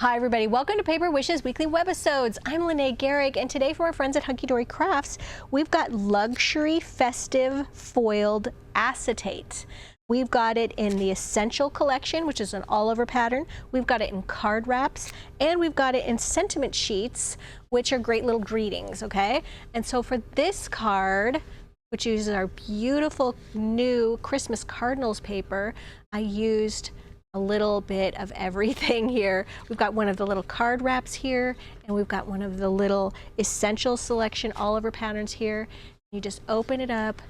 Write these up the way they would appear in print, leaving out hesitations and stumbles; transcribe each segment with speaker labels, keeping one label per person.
Speaker 1: Hi everybody, welcome to Paper Wishes weekly webisodes. I'm Lene Gehrig, and today from our friends at Hunkydory Crafts, we've got luxury festive foiled acetate. We've got it in the Essential collection, which is an all-over pattern. We've got it in card wraps, and we've got it in sentiment sheets, which are great little greetings, okay? And so for this card, which uses our beautiful new Christmas Cardinals paper, I used a little bit of everything here. We've got one of the little card wraps here, and we've got one of the little Essential selection all-over patterns here. You just open it up.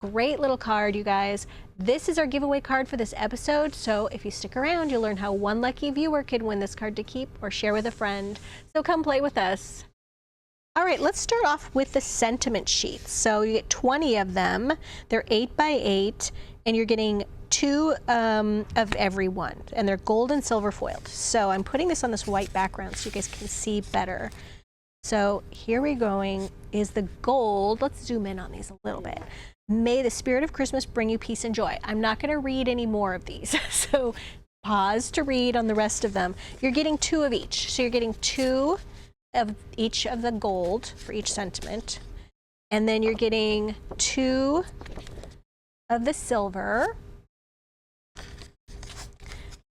Speaker 1: Great little card, you guys. This is our giveaway card for this episode, so if you stick around, you'll learn how one lucky viewer can win this card to keep or share with a friend. So come play with us. All right, let's start off with the sentiment sheets. So you get 20 of them. They're 8 by 8, and you're getting 2 of every one, and they're gold and silver foiled. So I'm putting this on this white background so you guys can see better. So here we're going is the gold. Let's zoom in on these a little bit. May the spirit of Christmas bring you peace and joy. I'm not going to read any more of these, so pause to read on the rest of them. You're getting 2 of each, so you're getting 2 of each of the gold for each sentiment, and then you're getting 2 of the silver.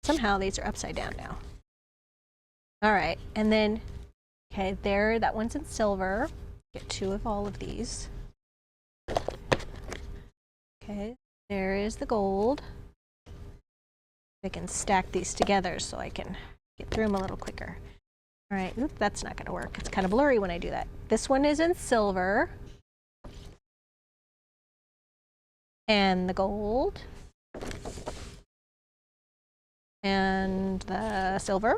Speaker 1: Somehow these are upside down now. All right, and then, okay, there, that one's in silver. Get 2 of all of these. Okay, there is the gold. I can stack these together so I can get through them a little quicker. All right, oop, that's not gonna work. It's kind of blurry when I do that. This one is in silver. And the gold. And the silver.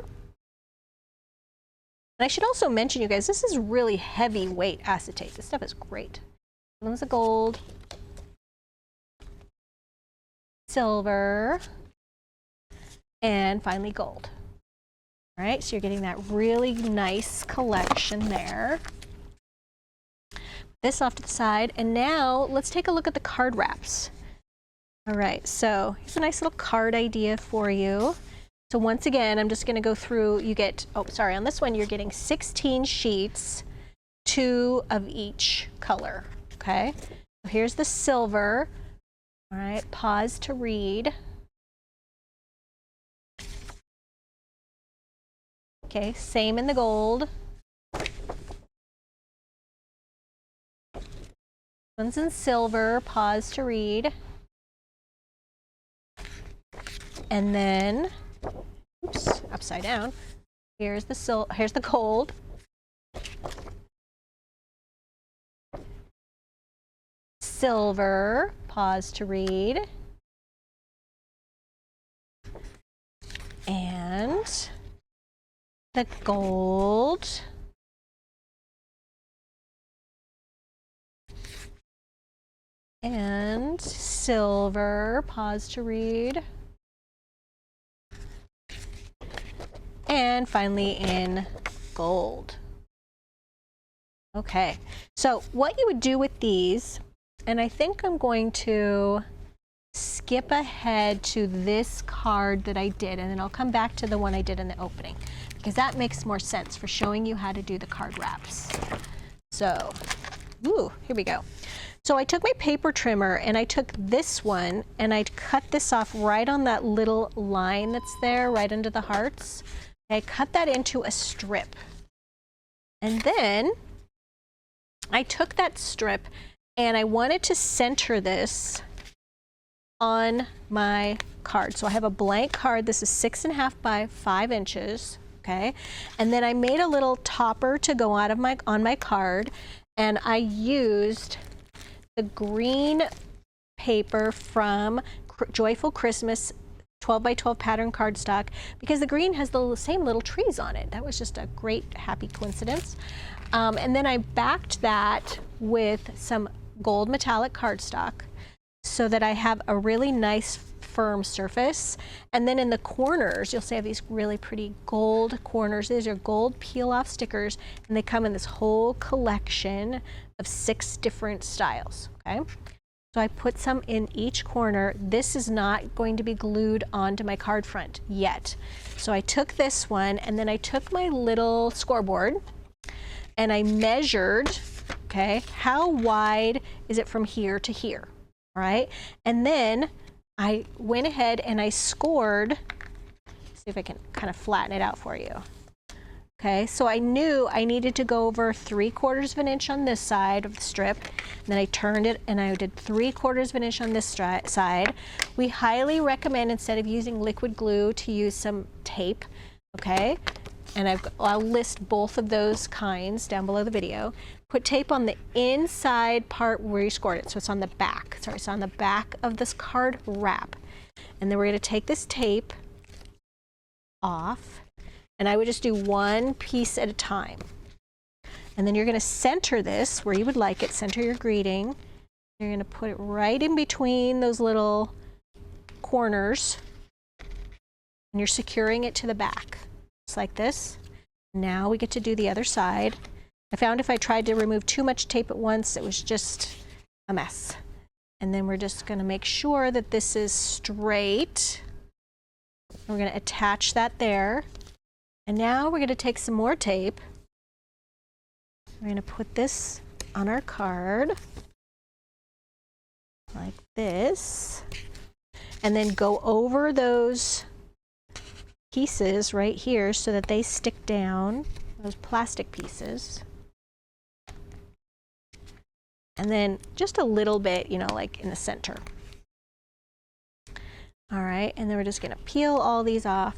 Speaker 1: And I should also mention, you guys, this is really heavyweight acetate. This stuff is great. This one's the gold, silver, and finally gold. All right, so you're getting that really nice collection there. This off to the side, and now let's take a look at the card wraps. All right, so here's a nice little card idea for you. So once again, I'm just going to go through. You get, oh, sorry, on this one, you're getting 16 sheets, 2 of each color, okay? So here's the silver. All right, pause to read. Okay, same in the gold. One's in silver, pause to read. And then, oops, upside down. Here's the gold. Silver, pause to read. And the gold. And silver, pause to read. And finally in gold. Okay, so what you would do with these, and I think I'm going to skip ahead to this card that I did, and then I'll come back to the one I did in the opening, because that makes more sense for showing you how to do the card wraps. So, ooh, here we go. So I took my paper trimmer and I took this one and I cut this off right on that little line that's there, right under the hearts. I cut that into a strip. And then I took that strip and I wanted to center this on my card. So I have a blank card. This is 6.5 by 5 inches. Okay. And then I made a little topper to go out of on my card, and I used the green paper from Joyful Christmas 12 by 12 pattern cardstock, because the green has the same little trees on it. That was just a great happy coincidence. And then I backed that with some gold metallic cardstock so that I have a really nice firm surface. And then in the corners, you'll see I have these really pretty gold corners. These are gold peel-off stickers, and they come in this whole collection of 6 different styles, okay? So I put some in each corner. This is not going to be glued onto my card front yet. So I took this one, and then I took my little scoreboard and I measured, okay, how wide is it from here to here, all right? And then I went ahead and I scored, see if I can kind of flatten it out for you. Okay, so I knew I needed to go over 3/4 of an inch on this side of the strip. And then I turned it and I did 3/4 of an inch on this side. We highly recommend, instead of using liquid glue, to use some tape, okay? And I'll list both of those kinds down below the video. Put tape on the inside part where you scored it. So it's on the back, sorry, it's on the back of this card wrap. And then we're gonna take this tape off. And I would just do one piece at a time. And then you're going to center this where you would like it, center your greeting. You're going to put it right in between those little corners. And you're securing it to the back, just like this. Now we get to do the other side. I found if I tried to remove too much tape at once, it was just a mess. And then we're just going to make sure that this is straight. We're going to attach that there. And now we're going to take some more tape. We're going to put this on our card like this, and then go over those pieces right here so that they stick down, those plastic pieces. And then just a little bit, you know, like in the center. All right, and then we're just going to peel all these off.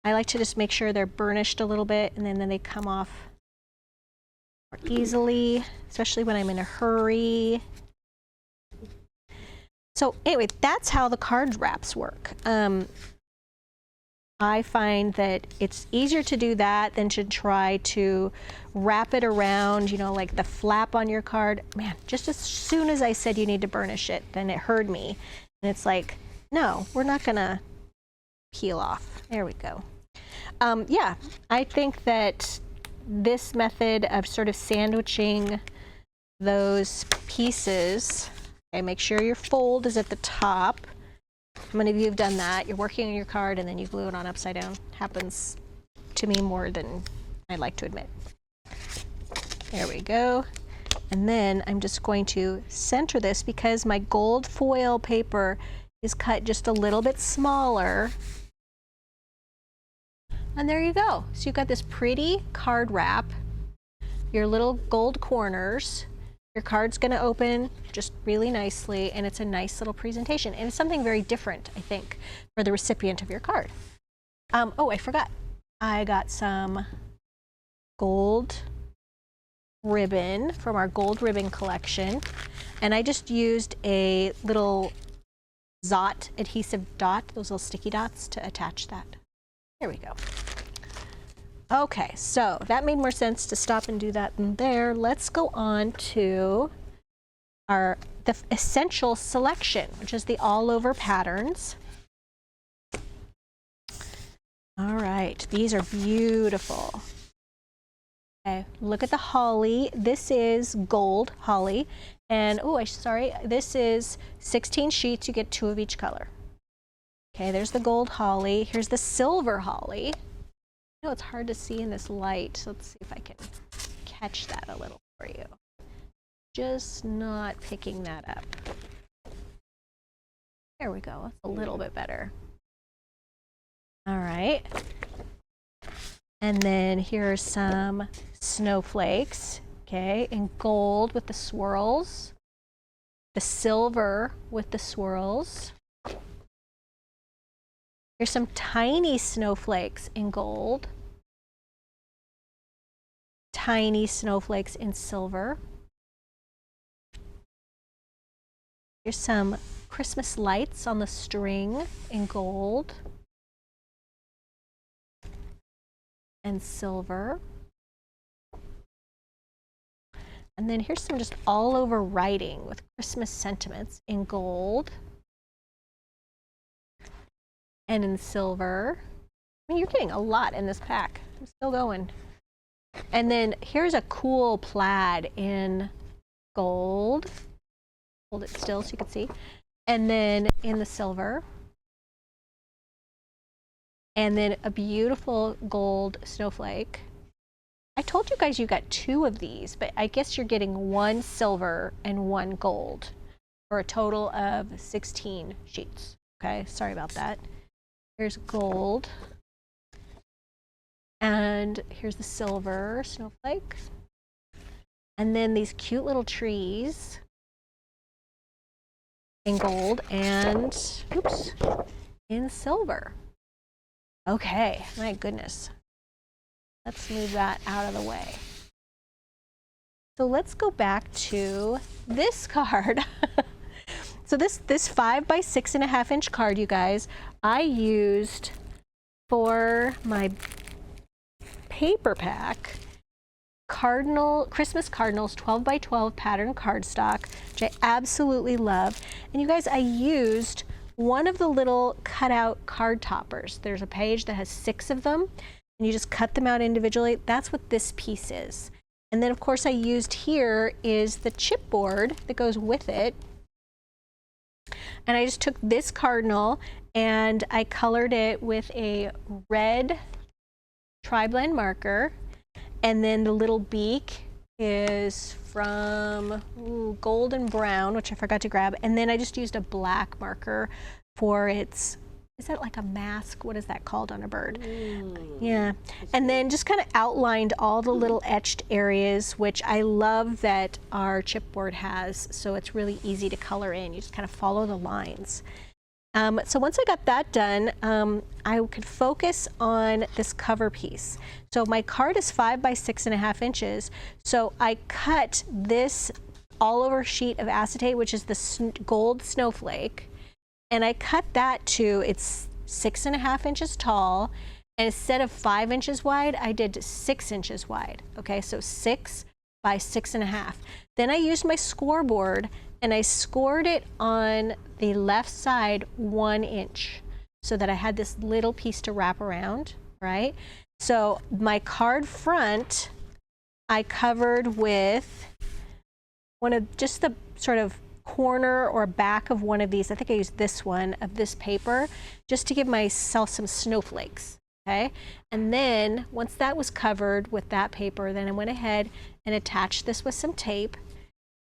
Speaker 1: I like to just make sure they're burnished a little bit, and then they come off more easily, especially when I'm in a hurry. So anyway, that's how the card wraps work. I find that it's easier to do that than to try to wrap it around, you know, like the flap on your card. Man, just as soon as I said you need to burnish it, then it heard me. And it's like, no, we're not gonna peel off. There we go. Yeah, I think that this method of sort of sandwiching those pieces, okay, make sure your fold is at the top. How many of you have done that? You're working on your card and then you glue it on upside down. Happens to me more than I'd like to admit. There we go. And then I'm just going to center this because my gold foil paper is cut just a little bit smaller. And there you go. So you've got this pretty card wrap, your little gold corners. Your card's going to open just really nicely, and it's a nice little presentation. And it's something very different, I think, for the recipient of your card. Oh, I forgot. I got some gold ribbon from our gold ribbon collection, and I just used a little Zot adhesive dot, those little sticky dots, to attach that. There we go. Okay, so that made more sense to stop and do that in there. Let's go on to the essential selection, which is the all over patterns. All right, these are beautiful. Okay, look at the holly. This is gold holly. And this is 16 sheets. You get 2 of each color. Okay, there's the gold holly. Here's the silver holly. I know it's hard to see in this light, so let's see if I can catch that a little for you. Just not picking that up. There we go. That's a little bit better. All right. And then here are some snowflakes, okay, in gold with the swirls, the silver with the swirls. Here's some tiny snowflakes in gold, tiny snowflakes in silver. Here's some Christmas lights on the string in gold and silver. And then here's some just all over writing with Christmas sentiments in gold and in silver. I mean, you're getting a lot in this pack. I'm still going. And then here's a cool plaid in gold hold it still so you can see. And then in the silver. And then a beautiful gold snowflake. I told you guys you got 2 of these, but I guess you're getting 1 silver and 1 gold for a total of 16 sheets. Okay, sorry about that. Here's gold. And here's the silver snowflake. And then these cute little trees in gold and, oops, in silver. Okay, my goodness. Let's move that out of the way. So let's go back to this card. So this 5 by 6.5 inch card, you guys, I used for my paper pack Christmas Cardinals 12 by 12 pattern cardstock, which I absolutely love. And you guys, I used one of the little cutout card toppers. There's a page that has 6 of them, and you just cut them out individually. That's what this piece is. And then of course I used here is the chipboard that goes with it. And I just took this cardinal and I colored it with a red tri-blend marker. And then the little beak is from gold and brown, which I forgot to grab. And then I just used a black marker for its, is that like a mask? What is that called on a bird? Yeah. And then just kind of outlined all the little etched areas, which I love that our chipboard has. So it's really easy to color in. You just kind of follow the lines. So once I got that done, I could focus on this cover piece. So my card is 5 by 6.5 inches. So I cut this all over sheet of acetate, which is the gold snowflake. And I cut that to, it's 6.5 inches tall. And instead of 5 inches wide, I did 6 inches wide. Okay, so 6 by 6.5. Then I used my scoreboard and I scored it on the left side 1 inch so that I had this little piece to wrap around, right? So my card front, I covered with one of just the sort of corner or back of one of these. I think I used this one of this paper just to give myself some snowflakes, okay? And then once that was covered with that paper, then I went ahead and attached this with some tape.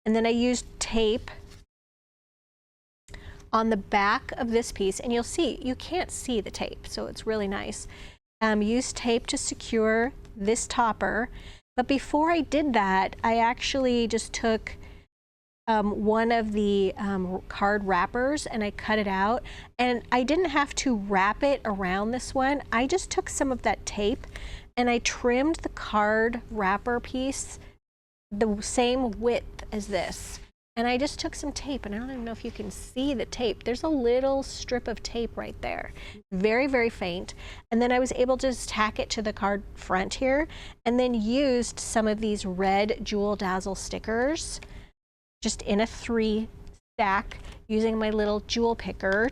Speaker 1: And then I used tape on the back of this piece, and you'll see, you can't see the tape, so it's really nice. Use tape to secure this topper. But before I did that, I actually just took one of the card wrappers and I cut it out. And I didn't have to wrap it around this one. I just took some of that tape and I trimmed the card wrapper piece the same width as this. And I just took some tape, and I don't even know if you can see the tape. There's a little strip of tape right there. Very, very faint. And then I was able to just tack it to the card front here, and then used some of these red Jewel Dazzle stickers just in a 3 stack using my little jewel picker.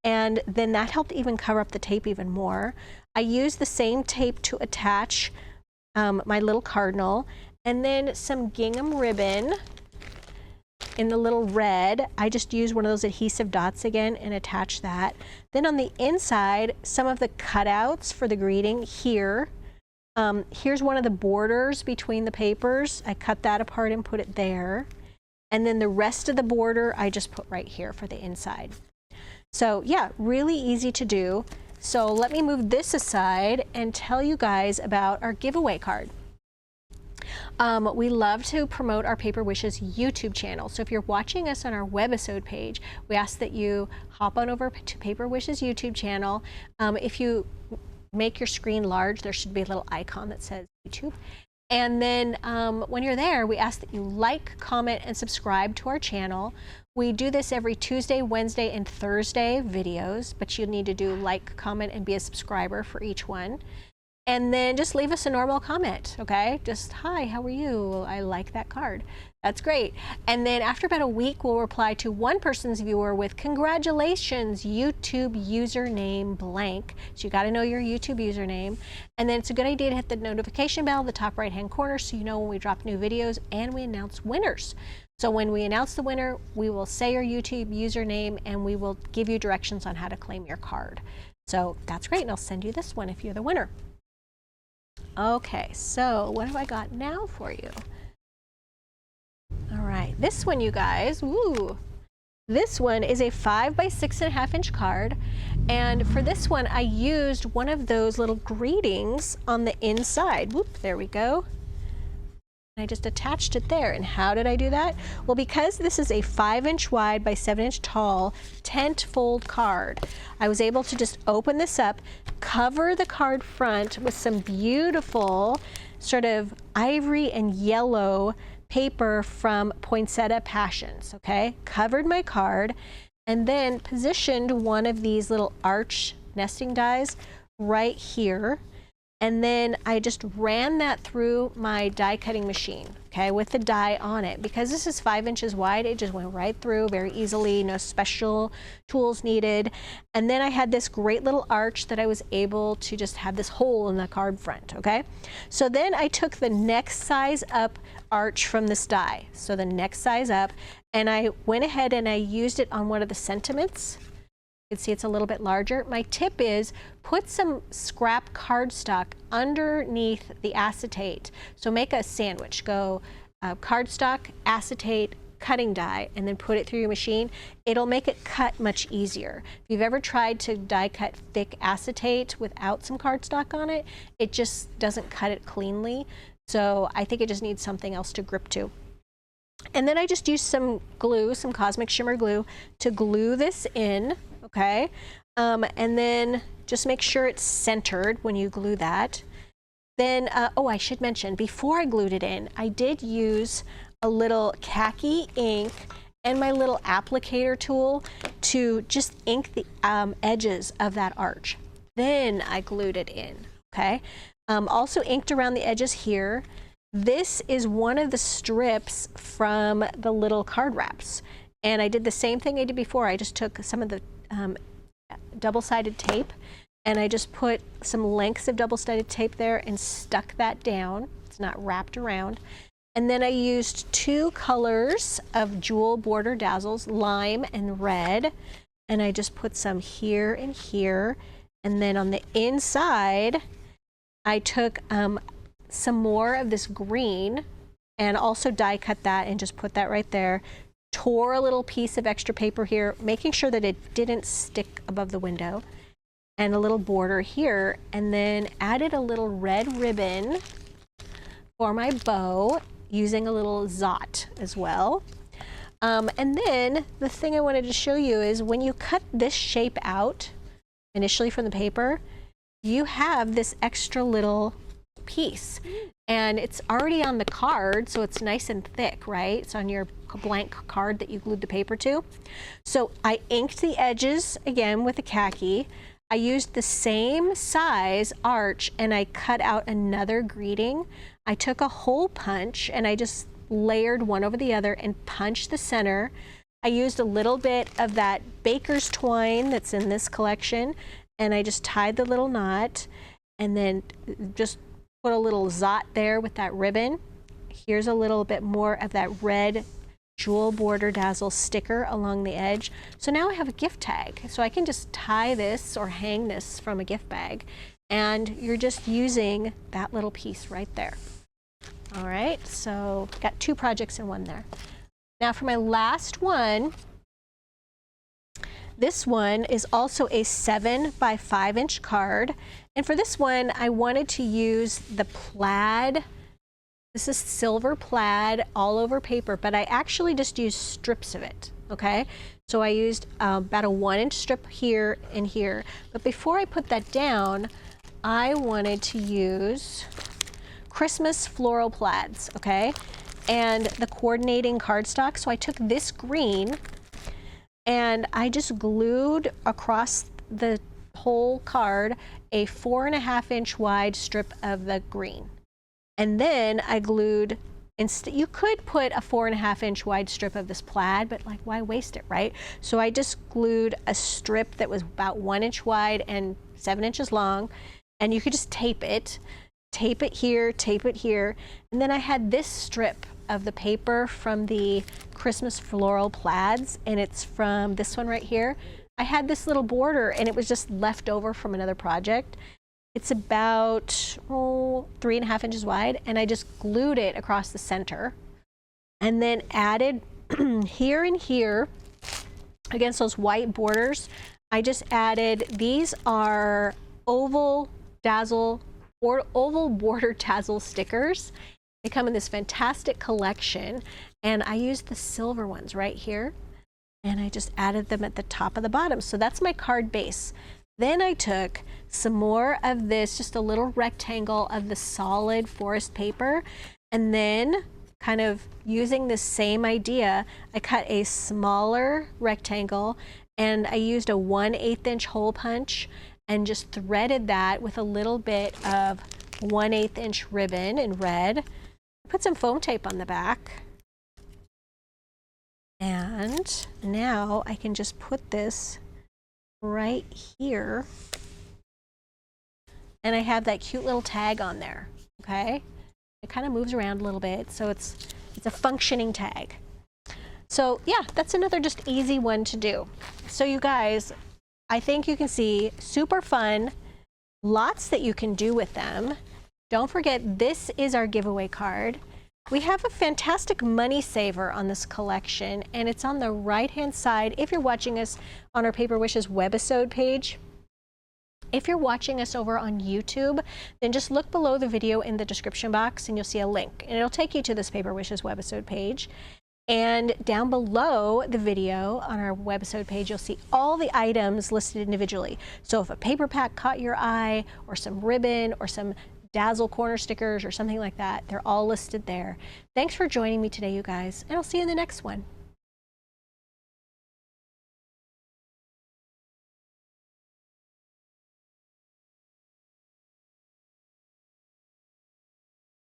Speaker 1: And then that helped even cover up the tape even more. I used the same tape to attach my little cardinal, and then some gingham ribbon in the little red. I just used one of those adhesive dots again and attach that. Then on the inside, some of the cutouts for the greeting here. Here's one of the borders between the papers. I cut that apart and put it there. And then the rest of the border I just put right here for the inside. So yeah, really easy to do. So let me move this aside and tell you guys about our giveaway card. We love to promote our Paper Wishes YouTube channel. So if you're watching us on our webisode page, we ask that you hop on over to Paper Wishes YouTube channel. If you make your screen large, there should be a little icon that says YouTube. And then when you're there, we ask that you like, comment, and subscribe to our channel. We do this every Tuesday, Wednesday, and Thursday videos, but you need to do like, comment, and be a subscriber for each one. And then just leave us a normal comment, okay? Just, hi, how are you? I like that card. That's great. And then after about a week, we'll reply to one person's viewer with, congratulations, YouTube username blank. So you gotta know your YouTube username. And then it's a good idea to hit the notification bell in the top right-hand corner so you know when we drop new videos and we announce winners. So when we announce the winner, we will say your YouTube username and we will give you directions on how to claim your card. So that's great, and I'll send you this one if you're the winner. Okay, so what have I got now for you? All right, this one, you guys, ooh. This one is a 5 by 6.5 inch card, and for this one I used one of those little greetings on the inside. Whoop, there we go. I just attached it there. And how did I do that? Well, because this is a 5 inch wide by 7 inch tall tent fold card, I was able to just open this up, cover the card front with some beautiful sort of ivory and yellow paper from Poinsettia Passions, okay? Covered my card and then positioned one of these little arch nesting dies right here. And then I just ran that through my die cutting machine, okay, with the die on it. Because this is 5 inches wide, it just went right through very easily, no special tools needed. And then I had this great little arch that I was able to just have this hole in the card front, okay? So then I took the next size up arch from this die, so the next size up, and I went ahead and I used it on one of the sentiments. You can see it's a little bit larger. My tip is put some scrap cardstock underneath the acetate. So make a sandwich. Go cardstock, acetate, cutting die, and then put it through your machine. It'll make it cut much easier. If you've ever tried to die cut thick acetate without some cardstock on it, it just doesn't cut it cleanly. So I think it just needs something else to grip to. And then I just used some glue, some Cosmic Shimmer glue, to glue this in. Okay, and then just make sure it's centered when you glue that. Then, oh, I should mention, before I glued it in, I did use a little khaki ink and my little applicator tool to just ink the edges of that arch. Then I glued it in, okay? Also inked around the edges here. This is one of the strips from the little card wraps. And I did the same thing I did before. I just took some of the double-sided tape and I just put some lengths of double-sided tape there and stuck that down. It's not wrapped around. And then I used 2 colors of jewel border dazzles, lime and red. And I just put some here and here. And then on the inside, I took some more of this green and also die cut that and just put that right there. Tore a little piece of extra paper here, making sure that it didn't stick above the window, and a little border here, and then added a little red ribbon for my bow using a little zot as well. And then the thing I wanted to show you is when you cut this shape out initially from the paper, you have this extra little piece. And it's already on the card, so it's nice and thick, right? It's on your blank card that you glued the paper to. So I inked the edges again with the khaki. I used the same size arch and I cut out another greeting. I took a hole punch and I just layered one over the other and punched the center. I used a little bit of that baker's twine that's in this collection, and I just tied the little knot and then just put a little zot there with that ribbon. Here's a little bit more of that red jewel border dazzle sticker along the edge. So now I have a gift tag. So I can just tie this or hang this from a gift bag, and you're just using that little piece right there. All right, so got 2 projects in one there. Now for my last one, this one is also a 7 by 5 inch card. And for this one, I wanted to use the plaid. This is silver plaid all over paper, but I actually just used strips of it, okay? So I used about a 1 inch strip here and here. But before I put that down, I wanted to use Christmas floral plaids, okay? And the coordinating cardstock. So I took this green and I just glued across the whole card a 4.5 inch wide strip of the green. And then I glued, you could put a 4.5 inch wide strip of this plaid, but like, why waste it, right? So I just glued a strip that was about 1 inch wide and 7 inches long, and you could just tape it here, and then I had this strip of the paper from the Christmas floral plaids, and it's from this one right here. I had this little border and it was just left over from another project. It's about 3.5 inches wide, and I just glued it across the center and then added here and here against those white borders. I just added, these are oval border tassel stickers. They come in this fantastic collection, and I used the silver ones right here, and I just added them at the top of the bottom. So that's my card base. Then I took some more of this, just a little rectangle of the solid forest paper, and then kind of using the same idea, I cut a smaller rectangle and I used a 1/8 inch hole punch and just threaded that with a little bit of 1/8 inch ribbon in red. Put some foam tape on the back. And now I can just put this right here. And I have that cute little tag on there, okay? It kind of moves around a little bit, so it's a functioning tag. So yeah, that's another just easy one to do. So you guys, I think you can see, super fun, lots that you can do with them. Don't forget, this is our giveaway card. We have a fantastic money saver on this collection, and it's on the right-hand side if you're watching us on our Paper Wishes webisode page. If you're watching us over on YouTube, then just look below the video in the description box and you'll see a link, and it'll take you to this Paper Wishes webisode page. And down below the video on our webisode page, you'll see all the items listed individually. So if a paper pack caught your eye, or some ribbon, or some dazzle corner stickers or something like that, they're all listed there. Thanks for joining me today, you guys, and I'll see you in the next one.